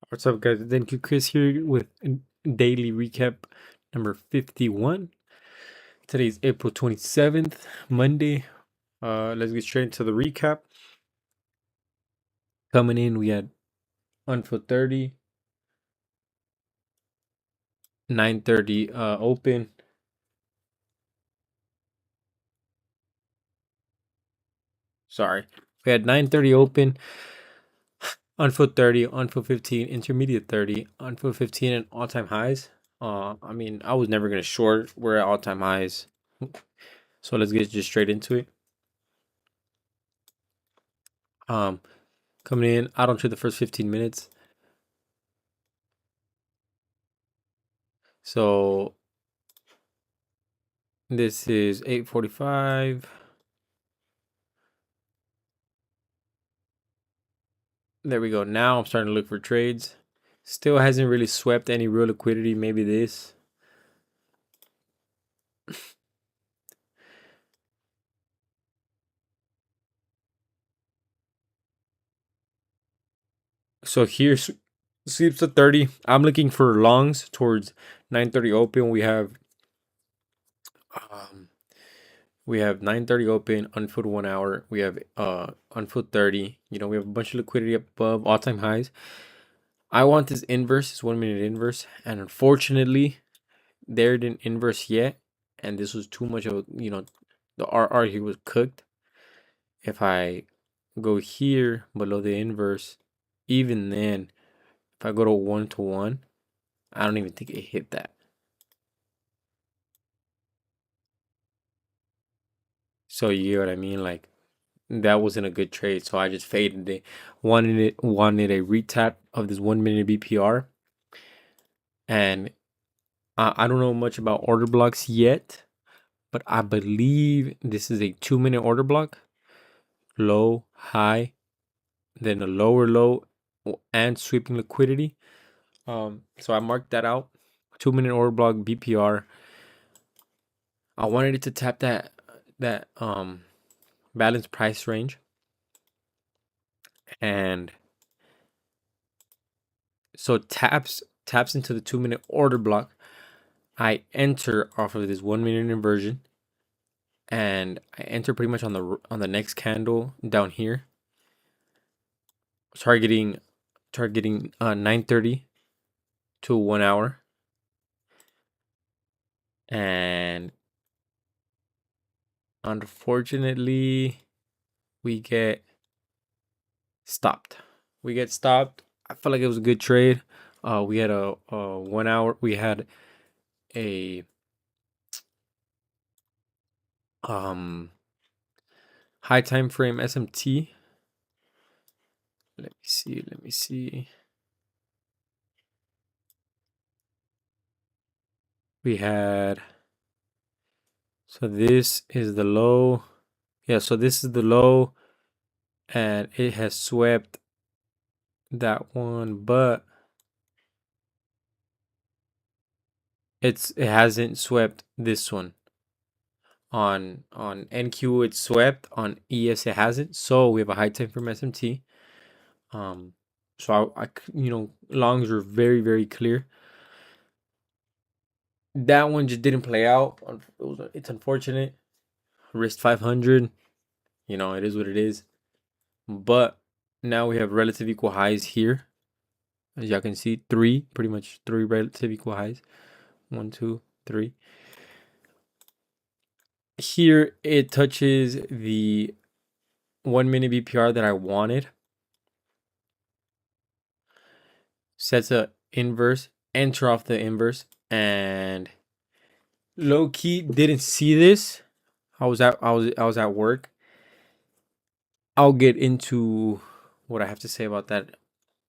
What's up, guys? Thank you, Chris, here with daily recap number 51. Today's April 27th, Monday. Let's get straight into the recap. Coming in, we had unfilled 30, 9:30 open. Sorry, we had 9:30 open, unfilled 30, unfilled 15, intermediate 30, unfilled 15, and all-time highs. I mean, I was never gonna short. We're at all-time highs, so let's get just straight into it. Coming in, I don't trade the first 15 minutes. So this is 8:45. There we go. Now I'm starting to look for trades. Still hasn't really swept any real liquidity. Maybe this. So here sweeps to 30. I'm looking for longs towards 9:30 open. Um we have 9:30 open, unfilled 1 hour. We have unfilled 30. We have a bunch of liquidity up above all-time highs. I want this inverse, this 1 minute inverse, and unfortunately there didn't inverse yet, and this was too much of the RR here was cooked. If I go here below the inverse, even then, if I go to 1-to-1, I don't even think it hit that. So you get what I mean? Like, that wasn't a good trade, so I just faded it. Wanted a retap of this 1 minute BPR, and I don't know much about order blocks yet, but I believe this is a 2-minute order block. Low, high, then a lower low, and sweeping liquidity. So I marked that out. 2-minute order block BPR. I wanted it to tap that balanced price range, and so taps into the 2-minute order block. I enter off of this 1 minute inversion, and I enter pretty much on the next candle down here, targeting 9:30 to 1 hour, and unfortunately we get stopped. I felt like it was a good trade. We had a 1 hour. We had a high time frame SMT. Let me see. We had, so this is the low. Yeah, so this is the low, and it has swept that one, but it hasn't swept this one. On NQ it's swept, on ES it hasn't. So we have a high time frame SMT. So I longs were very, very clear. That one just didn't play out. It's unfortunate. Risk 500. It is what it is. But now we have relative equal highs here. As y'all can see, pretty much three relative equal highs. 1, 2, 3. Here it touches the 1 minute BPR that I wanted. Sets a inverse, enter off the inverse, and low key didn't see this. I was at work. I'll get into what I have to say about that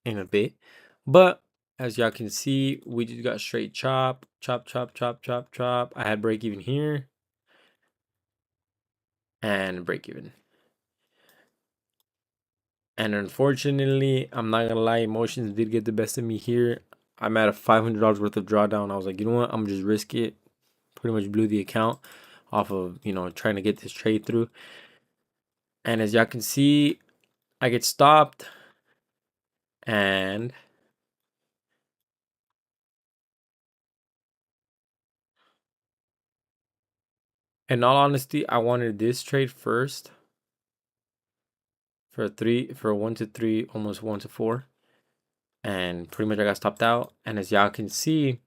in a bit. But as y'all can see, we just got straight chop. I had break even here and break even. And unfortunately, I'm not gonna lie, emotions did get the best of me here. I'm at a $500 worth of drawdown. I was like, you know what? I'm just risk it. Pretty much blew the account off of trying to get this trade through. And as y'all can see, I get stopped, and In all honesty, I wanted this trade first for 1 to 3, almost 1 to 4. And pretty much I got stopped out. And as y'all can see,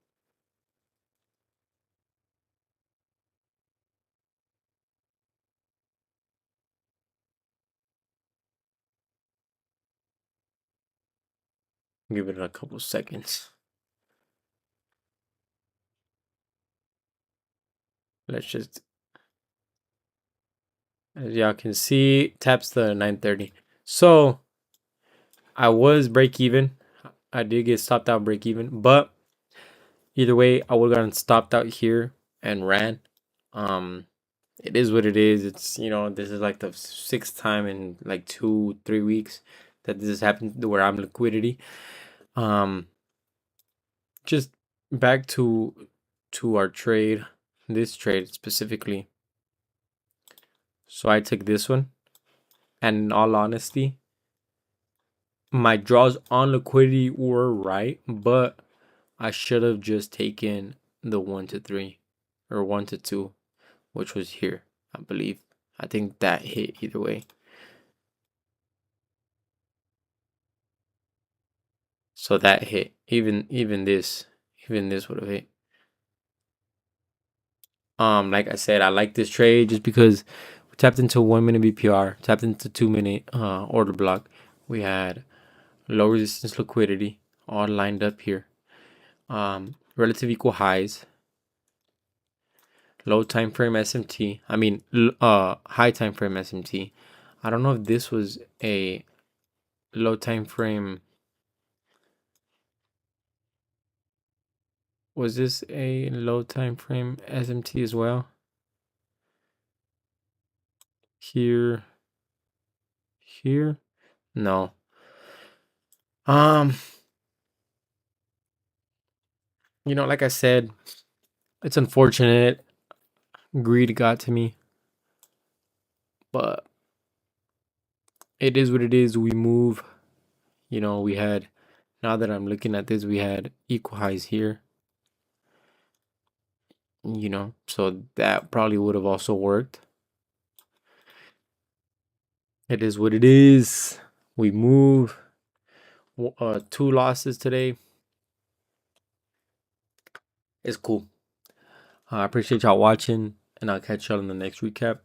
give it a couple seconds. Let's just, as y'all can see, taps the 930. So I was break even. I did get stopped out break even, but either way, I would have gotten stopped out here and ran. Um, it is what it is. It's, this is like the sixth time in like 2-3 weeks that this has happened where I'm liquidity. Just back to our trade, this trade specifically. So I took this one, and in all honesty, my draws on liquidity were right, but I should have just taken the 1 to 3 or 1 to 2, which was here, I believe. I think that hit either way. So that hit. Even this would have hit. Like I said, I like this trade just because we tapped into 1 minute BPR, tapped into 2 minute order block. We had low resistance liquidity all lined up here. Relative equal highs, low time frame SMT. I mean, high time frame SMT. I don't know if this was a low time frame. Was this a low time frame SMT as well? Here. No. Like I said, it's unfortunate. Greed got to me. But it is what it is. We move. We had, now that I'm looking at this, we had equal highs here. So that probably would have also worked. It is what it is. We move. 2 losses today. It's cool. I appreciate y'all watching, and I'll catch y'all in the next recap.